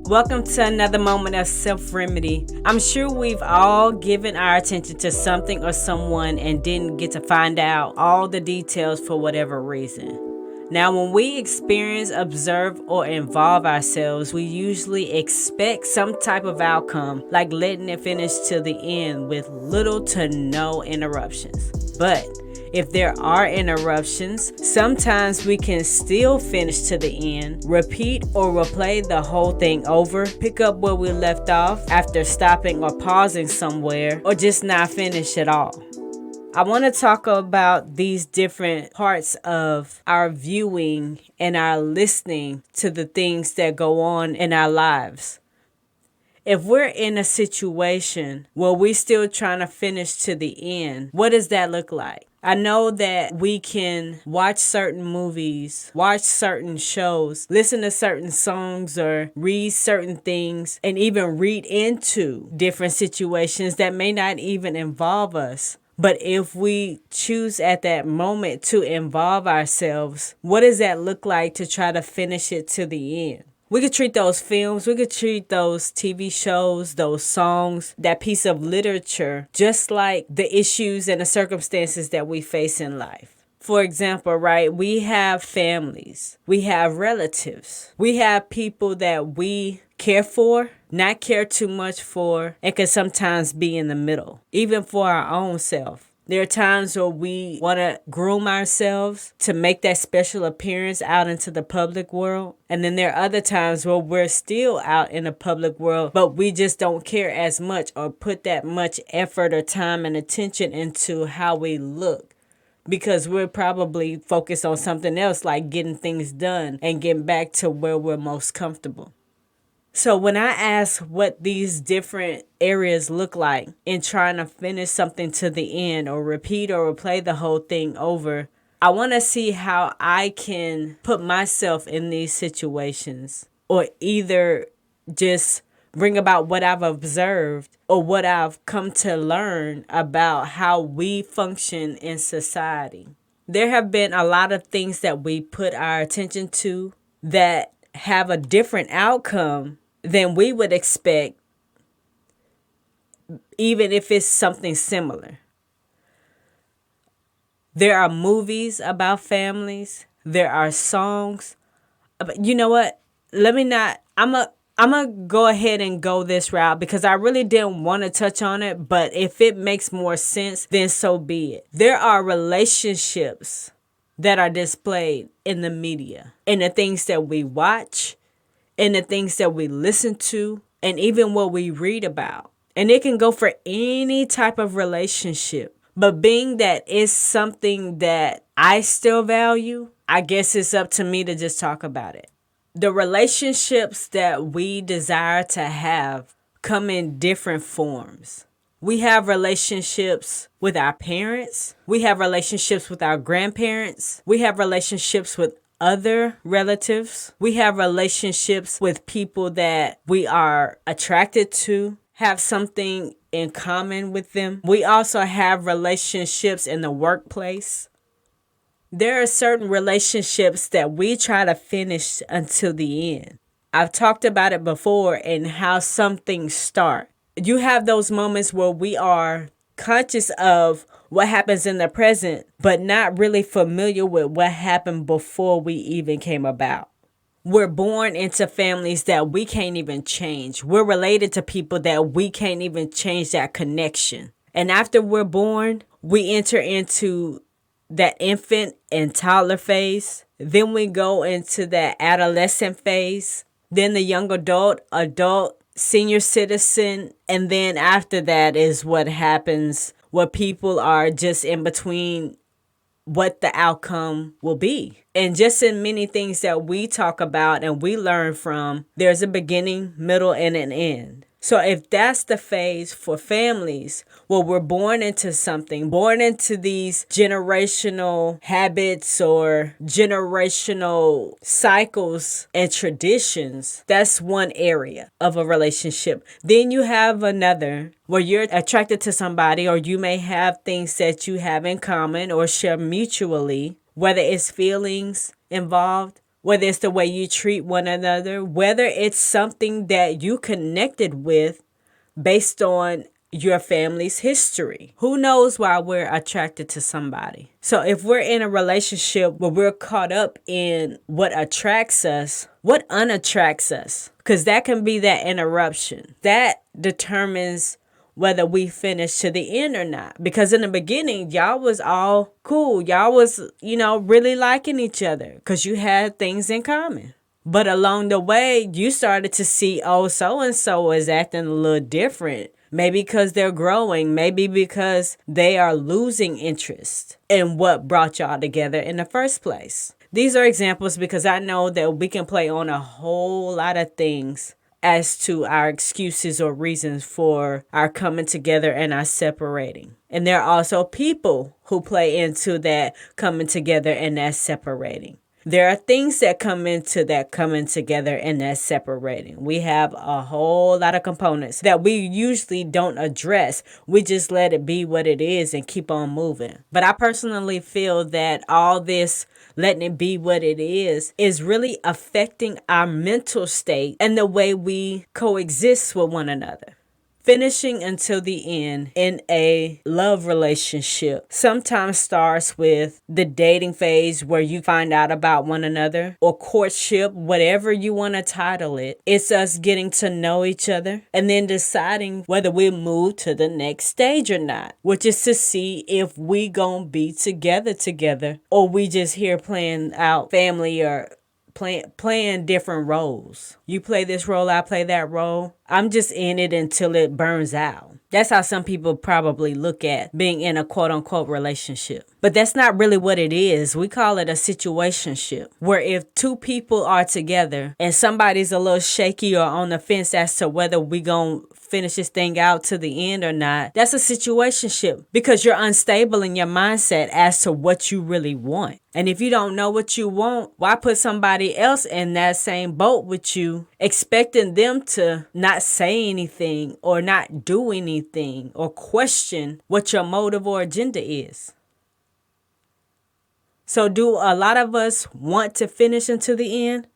Welcome to another moment of self-remedy. I'm sure we've all given our attention to something or someone and didn't get to find out all the details for whatever reason. Now, when we experience, observe, or involve ourselves, we usually expect some type of outcome, like letting it finish to the end with little to no interruptions. But if there are interruptions, sometimes we can still finish to the end, repeat or replay the whole thing over, pick up where we left off after stopping or pausing somewhere, or just not finish at all. I want to talk about these different parts of our viewing and our listening to the things that go on in our lives. If we're in a situation where we're still trying to finish to the end, what does that look like? I know that we can watch certain movies, watch certain shows, listen to certain songs, or read certain things, and even read into different situations that may not even involve us. But if we choose at that moment to involve ourselves, what does that look like to try to finish it to the end? We could treat those films, we could treat those TV shows, those songs, that piece of literature, just like the issues and the circumstances that we face in life. For example, right, we have families, we have relatives, we have people that we care for, not care too much for, and can sometimes be in the middle, even for our own self. There are times where we want to groom ourselves to make that special appearance out into the public world. And then there are other times where we're still out in the public world, but we just don't care as much or put that much effort or time and attention into how we look, because we're probably focused on something else, like getting things done and getting back to where we're most comfortable. So when I ask what these different areas look like in trying to finish something to the end or repeat or replay the whole thing over, I want to see how I can put myself in these situations, or either just bring about what I've observed or what I've come to learn about how we function in society. There have been a lot of things that we put our attention to that have a different outcome than we would expect, even if it's something similar. There are movies about families. There are songs. But you know what? I'm going to go ahead and go this route because I really didn't want to touch on it. But if it makes more sense, then so be it. There are relationships that are displayed in the media, in the things that we watch, in the things that we listen to, and even what we read about. And it can go for any type of relationship. But being that it's something that I still value, I guess it's up to me to just talk about it. The relationships that we desire to have come in different forms. We have relationships with our parents. We have relationships with our grandparents. We have relationships with other relatives. We have relationships with people that we are attracted to, have something in common with them. We also have relationships in the workplace. There are certain relationships that we try to finish until the end. I've talked about it before and how some things start. You have those moments where we are conscious of what happens in the present, but not really familiar with what happened before we even came about. We're born into families that we can't even change. We're related to people that we can't even change that connection. And after we're born, we enter into that infant and toddler phase. Then we go into that adolescent phase. Then the young adult, senior citizen. And then after that is what happens, where people are just in between what the outcome will be. And just in many things that we talk about and we learn from, there's a beginning, middle, and an end. So if that's the phase for families, well, we're born into something, born into these generational habits or generational cycles and traditions. That's one area of a relationship. Then you have another where you're attracted to somebody, or you may have things that you have in common or share mutually, whether it's feelings involved whether it's the way you treat one another, whether it's something that you connected with based on your family's history. Who knows why we're attracted to somebody? So if we're in a relationship where we're caught up in what attracts us, what unattracts us? Because that can be that interruption. That determines whether we finish to the end or not. Because in the beginning, y'all was all cool. Y'all was, really liking each other because you had things in common. But along the way, you started to see, oh, so-and-so is acting a little different. Maybe because they're growing. Maybe because they are losing interest in what brought y'all together in the first place. These are examples because I know that we can play on a whole lot of things as to our excuses or reasons for our coming together and our separating. And there are also people who play into that coming together and that separating. There are things that come into that coming together and that separating. We have a whole lot of components that we usually don't address. We just let it be what it is and keep on moving. But I personally feel that all this letting it be what it is really affecting our mental state and the way we coexist with one another. Finishing until the end in a love relationship sometimes starts with the dating phase where you find out about one another, or courtship, whatever you want to title it. It's us getting to know each other and then deciding whether we move to the next stage or not, which is to see if we gonna be together or we just here playing out family or playing different roles. You play this role, I play that role. I'm just in it until it burns out. That's how some people probably look at being in a quote unquote relationship. But that's not really what it is. We call it a situationship, where if two people are together and somebody's a little shaky or on the fence as to whether we gonna finish this thing out to the end or not, that's a situationship because you're unstable in your mindset as to what you really want. And if you don't know what you want, why put somebody else in that same boat with you, expecting them to not say anything or not do anything or question what your motive or agenda is? So do a lot of us want to finish until the end?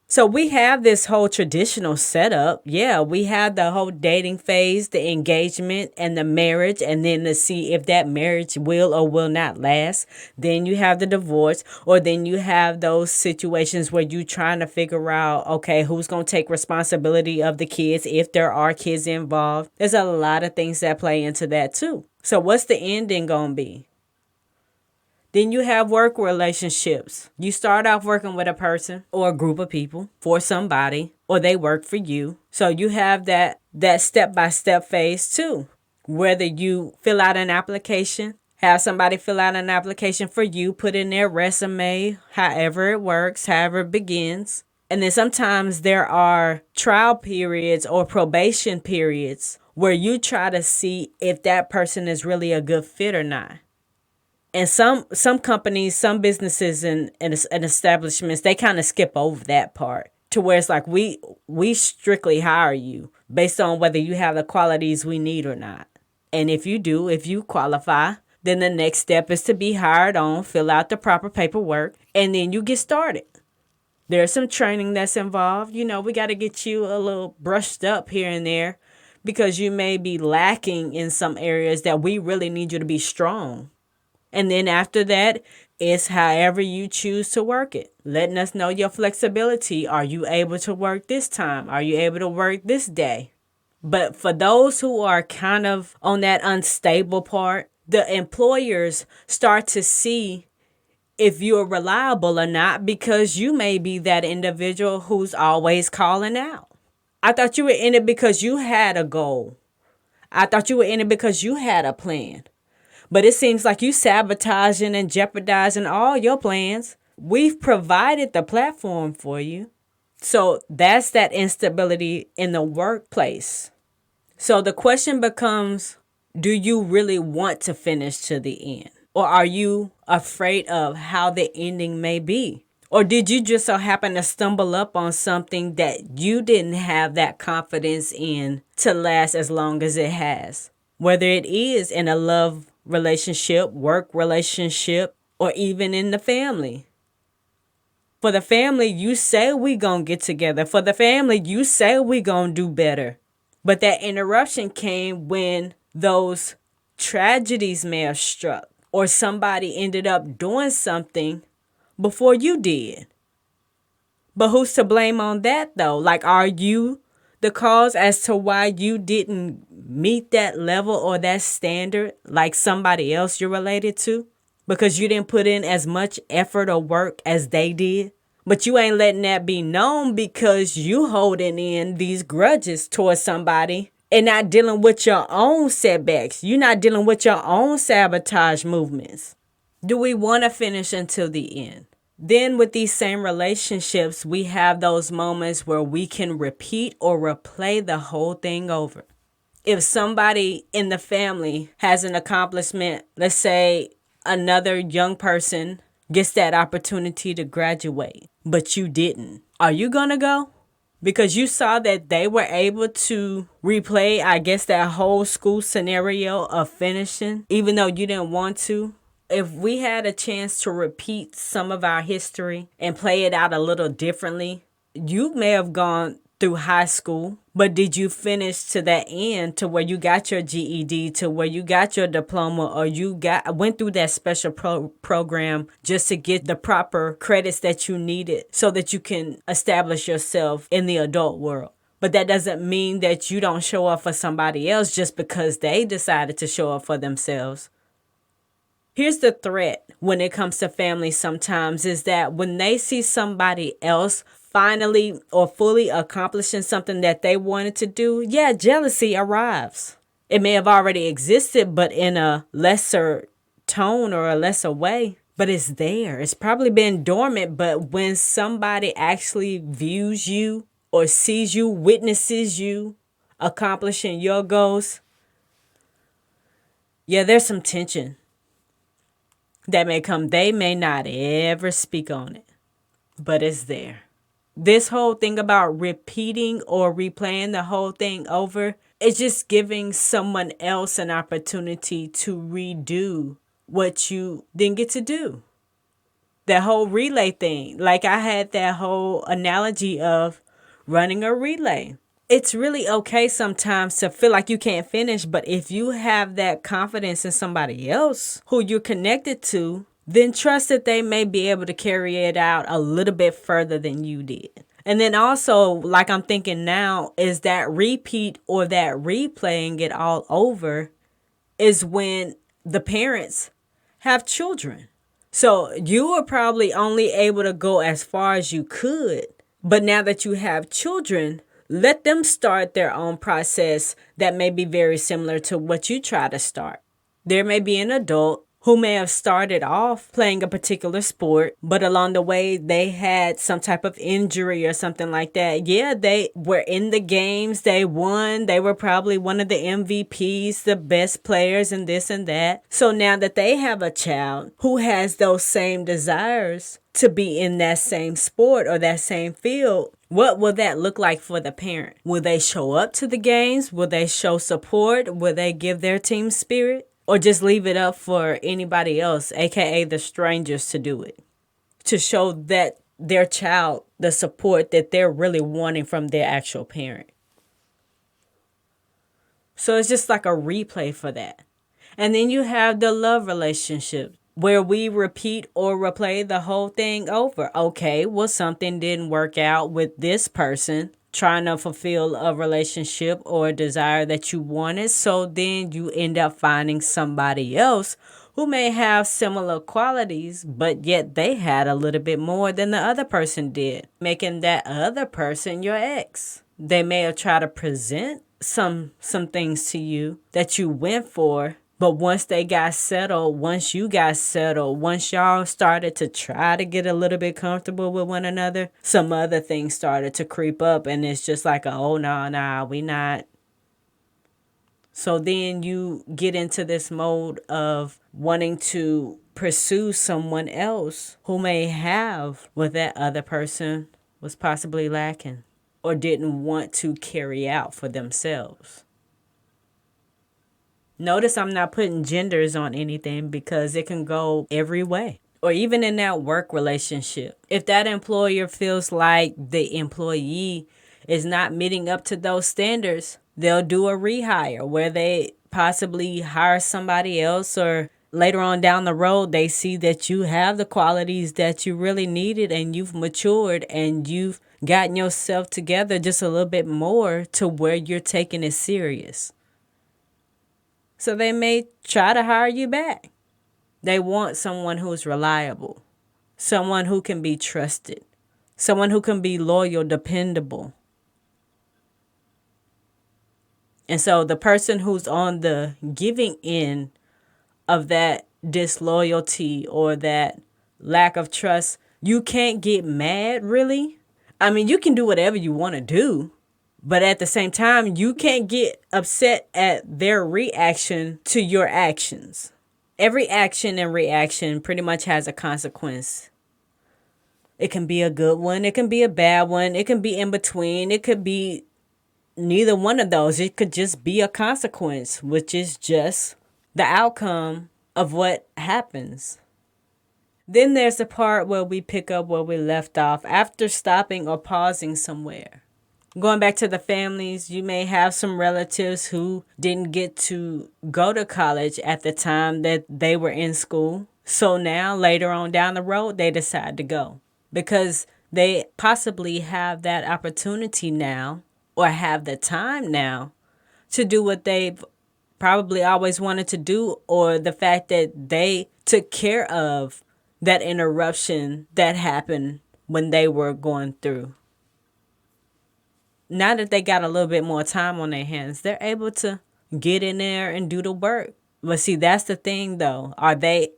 So we have this whole traditional setup. Yeah, we have the whole dating phase, the engagement and the marriage, and then to see if that marriage will or will not last. Then you have the divorce, or then you have those situations where you're trying to figure out, okay, who's going to take responsibility of the kids if there are kids involved. There's a lot of things that play into that too. So what's the ending going to be? Then you have work relationships. You start off working with a person or a group of people for somebody, or they work for you. So you have that step-by-step phase too. Whether you fill out an application, have somebody fill out an application for you, put in their resume, however it works, however it begins. And then sometimes there are trial periods or probation periods where you try to see if that person is really a good fit or not. And some companies, some businesses and establishments, they kind of skip over that part to where it's like we strictly hire you based on whether you have the qualities we need or not. And if you do, if you qualify, then the next step is to be hired on, fill out the proper paperwork, and then you get started. There's some training that's involved. We got to get you a little brushed up here and there because you may be lacking in some areas that we really need you to be strong. And then after that, it's however you choose to work it. Letting us know your flexibility. Are you able to work this time? Are you able to work this day? But for those who are kind of on that unstable part, the employers start to see if you're reliable or not because you may be that individual who's always calling out. I thought you were in it because you had a goal. I thought you were in it because you had a plan. But it seems like you sabotaging and jeopardizing all your plans. We've provided the platform for you. So that's that instability in the workplace. So the question becomes, do you really want to finish to the end? Or are you afraid of how the ending may be? Or did you just so happen to stumble up on something that you didn't have that confidence in to last as long as it has? Whether it is in a love relationship, work relationship, or even in the family. For the family, you say we gonna get together. For the family, you say we gonna do better. But that interruption came when those tragedies may have struck, or somebody ended up doing something before you did. But who's to blame on that though? Like, are you the cause as to why you didn't meet that level or that standard like somebody else you're related to? Because you didn't put in as much effort or work as they did? But you ain't letting that be known because you holding in these grudges towards somebody and not dealing with your own setbacks. You're not dealing with your own sabotage movements. Do we want to finish until the end? Then with these same relationships, we have those moments where we can repeat or replay the whole thing over. If somebody in the family has an accomplishment, let's say another young person gets that opportunity to graduate, but you didn't, are you gonna go? Because you saw that they were able to replay, I guess, that whole school scenario of finishing, even though you didn't want to. If we had a chance to repeat some of our history and play it out a little differently, you may have gone through high school, but did you finish to that end to where you got your GED, to where you got your diploma, or you went through that special program just to get the proper credits that you needed so that you can establish yourself in the adult world? But that doesn't mean that you don't show up for somebody else just because they decided to show up for themselves. Here's the threat when it comes to family sometimes is that when they see somebody else finally or fully accomplishing something that they wanted to do, yeah, jealousy arrives. It may have already existed, but in a lesser tone or a lesser way, but it's there. It's probably been dormant, but when somebody actually views you or sees you, witnesses you accomplishing your goals, yeah, there's some tension that may come. They may not ever speak on it, but it's there. This whole thing about repeating or replaying the whole thing over is just giving someone else an opportunity to redo what you didn't get to do. That whole relay thing, like I had that whole analogy of running a relay. It's really okay sometimes to feel like you can't finish, but if you have that confidence in somebody else who you're connected to, then trust that they may be able to carry it out a little bit further than you did. And then also, like I'm thinking now, is that repeat or that replaying it all over is when the parents have children. So you were probably only able to go as far as you could. But now that you have children, let them start their own process that may be very similar to what you try to start. There may be an adult who may have started off playing a particular sport, but along the way they had some type of injury or something like that. Yeah, they were in the games, they won, they were probably one of the MVPs, the best players and this and that. So now that they have a child who has those same desires to be in that same sport or that same field, what will that look like for the parent? Will they show up to the games? Will they show support? Will they give their team spirit? Or just leave it up for anybody else, aka the strangers, to do it? To show that their child the support that they're really wanting from their actual parent. So it's just like a replay for that. And then you have the love relationship where we repeat or replay the whole thing over. Okay, well, something didn't work out with this person trying to fulfill a relationship or a desire that you wanted. So then you end up finding somebody else who may have similar qualities, but yet they had a little bit more than the other person did, making that other person your ex. They may have tried to present some things to you that you went for, but once they got settled, once you got settled, once y'all started to try to get a little bit comfortable with one another, some other things started to creep up, and it's just like, oh, no, we not. So then you get into this mode of wanting to pursue someone else who may have what that other person was possibly lacking or didn't want to carry out for themselves. Notice I'm not putting genders on anything because it can go every way. or even in that work relationship. If that employer feels like the employee is not meeting up to those standards, they'll do a rehire where they possibly hire somebody else, or later on down the road they see that you have the qualities that you really needed and you've matured and you've gotten yourself together just a little bit more to where you're taking it serious. So they may try to hire you back. They want someone who's reliable, someone who can be trusted, someone who can be loyal, dependable. And so the person who's on the giving end of that disloyalty or that lack of trust, you can't get mad, really. I mean, you can do whatever you want to do, but at the same time, you can't get upset at their reaction to your actions. Every action and reaction pretty much has a consequence. It can be a good one, it can be a bad one, it can be in between, it could be neither one of those. It could just be a consequence, which is just the outcome of what happens. Then there's the part where we pick up where we left off after stopping or pausing somewhere. Going back to the families, you may have some relatives who didn't get to go to college at the time that they were in school. So now, later on down the road, they decide to go because they possibly have that opportunity now or have the time now to do what they've probably always wanted to do, or the fact that they took care of that interruption that happened when they were going through. Now that they got a little bit more time on their hands, they're able to get in there and do the work. But see, that's the thing though. Are they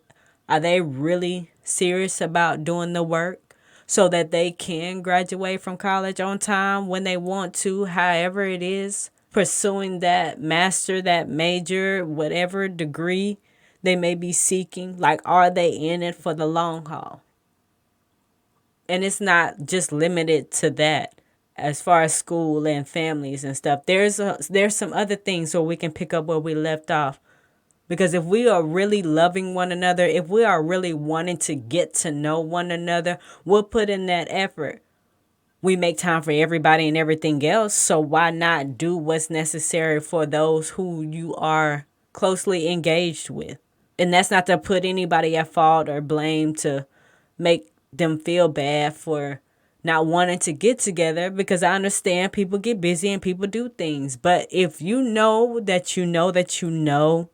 really serious about doing the work so that they can graduate from college on time when they want to, however it is, pursuing that master, that major, whatever degree they may be seeking? Like, are they in it for the long haul? And it's not just limited to that. As far as school and families and stuff, there's some other things where we can pick up where we left off. Because if we are really loving one another, if we are really wanting to get to know one another, we'll put in that effort. We make time for everybody and everything else, so why not do what's necessary for those who you are closely engaged with? And that's not to put anybody at fault or blame, to make them feel bad for not wanting to get together, because I understand people get busy and people do things. But if you know that you know that you know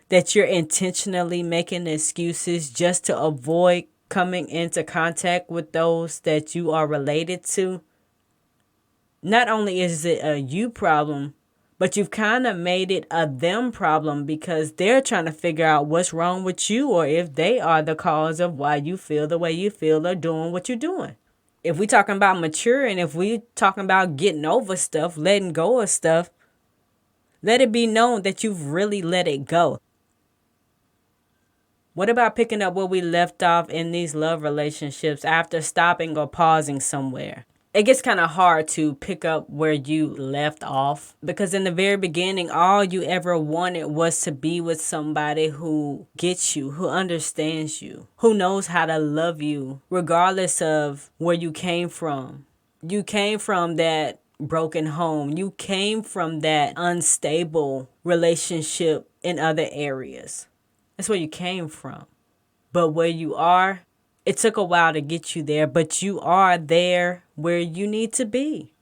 that you're intentionally making excuses just to avoid coming into contact with those that you are related to, not only is it a you problem, but you've kind of made it a them problem, because they're trying to figure out what's wrong with you, or if they are the cause of why you feel the way you feel or doing what you're doing. If we talking about maturing, if we talking about getting over stuff, letting go of stuff, let it be known that you've really let it go. What about picking up where we left off in these love relationships after stopping or pausing somewhere? It gets kind of hard to pick up where you left off, because in the very beginning, all you ever wanted was to be with somebody who gets you, who understands you, who knows how to love you, regardless of where you came from. You came from that broken home. You came from that unstable relationship in other areas. That's where you came from. But where you are, it took a while to get you there, but you are there where you need to be.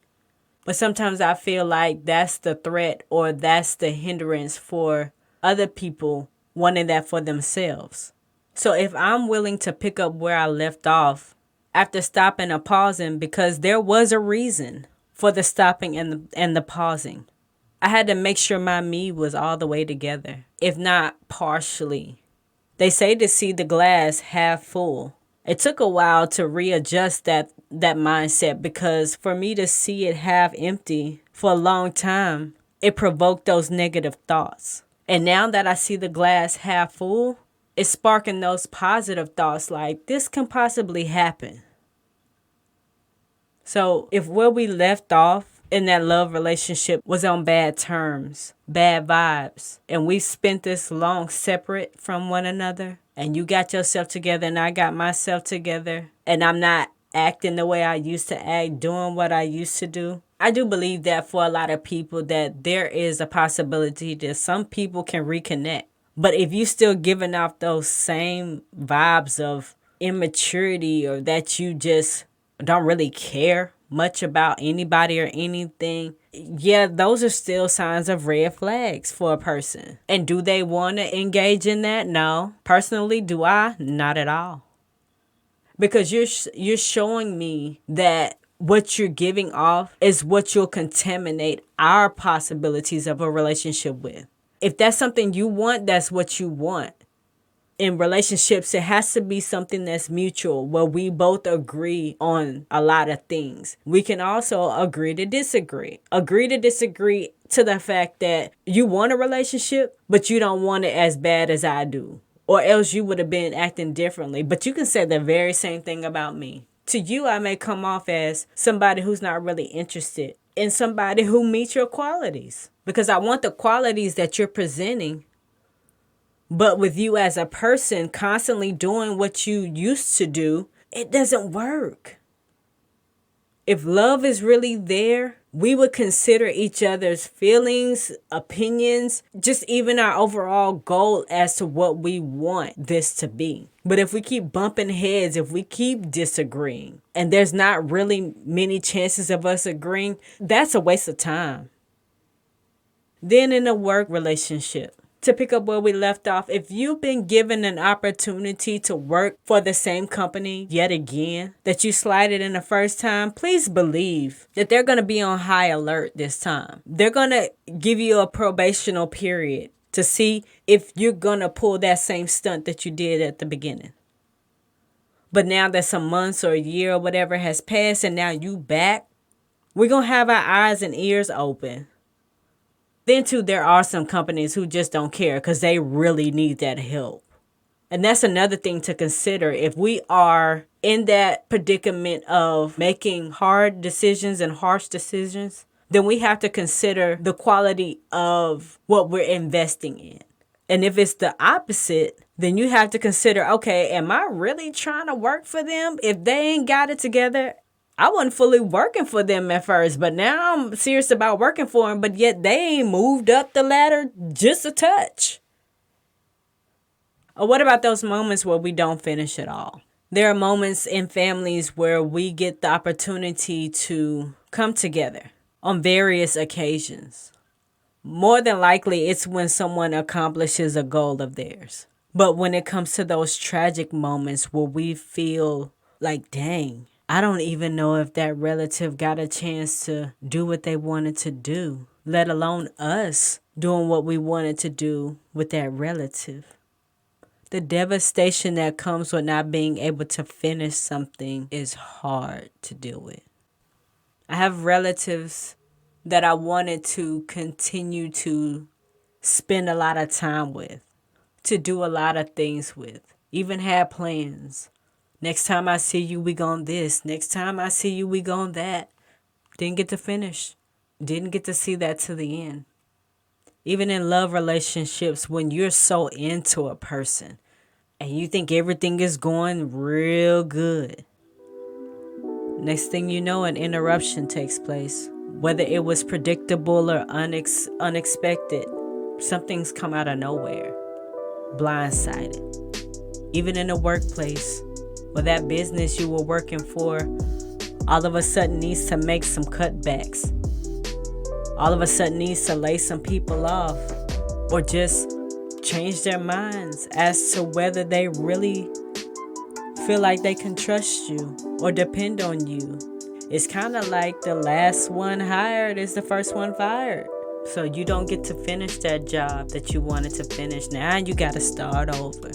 But sometimes I feel like that's the threat, or that's the hindrance for other people wanting that for themselves. So if I'm willing to pick up where I left off after stopping or pausing, because there was a reason for the stopping and the pausing, I had to make sure my me was all the way together, if not partially. They say to see the glass half full. It took a while to readjust that mindset, because for me to see it half empty for a long time, it provoked those negative thoughts. And now that I see the glass half full, it's sparking those positive thoughts like, this can possibly happen. So if where we left off in that love relationship was on bad terms, bad vibes, and we spent this long separate from one another, and you got yourself together and I got myself together, and I'm not acting the way I used to act, doing what I used to do. I do believe that for a lot of people that there is a possibility that some people can reconnect. But if you still giving off those same vibes of immaturity, or that you just don't really care much about anybody or anything, yeah, those are still signs of red flags for a person. And do they want to engage in that? No. Personally, do I? Not at all. Because you're showing me that what you're giving off is what you'll contaminate our possibilities of a relationship with. If that's something you want, that's what you want. In relationships, it has to be something that's mutual, where we both agree on a lot of things. We can also agree to disagree. Agree to disagree to the fact that you want a relationship, but you don't want it as bad as I do. Or else you would have been acting differently. But you can say the very same thing about me. To you, I may come off as somebody who's not really interested in somebody who meets your qualities. Because I want the qualities that you're presenting. But with you as a person constantly doing what you used to do, it doesn't work. If love is really there, we would consider each other's feelings, opinions, just even our overall goal as to what we want this to be. But if we keep bumping heads, if we keep disagreeing, and there's not really many chances of us agreeing, that's a waste of time. Then in a work relationship, to pick up where we left off, if you've been given an opportunity to work for the same company yet again that you slighted in the first time, please believe that they're going to be on high alert this time. They're going to give you a probational period to see if you're going to pull that same stunt that you did at the beginning. But now that some months or a year or whatever has passed and now you back, we're going to have our eyes and ears open. Then, too, there are some companies who just don't care because they really need that help. And that's another thing to consider. If we are in that predicament of making hard decisions and harsh decisions, then we have to consider the quality of what we're investing in. And if it's the opposite, then you have to consider, okay, am I really trying to work for them? If they ain't got it together, I wasn't fully working for them at first, but now I'm serious about working for them, but yet they ain't moved up the ladder just a touch. Or what about those moments where we don't finish at all? There are moments in families where we get the opportunity to come together on various occasions. More than likely, it's when someone accomplishes a goal of theirs. But when it comes to those tragic moments where we feel like, dang, I don't even know if that relative got a chance to do what they wanted to do, let alone us doing what we wanted to do with that relative. The devastation that comes with not being able to finish something is hard to deal with. I have relatives that I wanted to continue to spend a lot of time with, to do a lot of things with, even had plans. Next time I see you, we gon' this. Next time I see you, we gon' that. Didn't get to finish. Didn't get to see that to the end. Even in love relationships, when you're so into a person and you think everything is going real good, next thing you know, an interruption takes place. Whether it was predictable or unexpected, something's come out of nowhere. Blindsided. Even in the workplace, or that business you were working for, all of a sudden needs to make some cutbacks. All of a sudden needs to lay some people off, or just change their minds as to whether they really feel like they can trust you or depend on you. It's kind of like the last one hired is the first one fired. So you don't get to finish that job that you wanted to finish. Now you got to start over.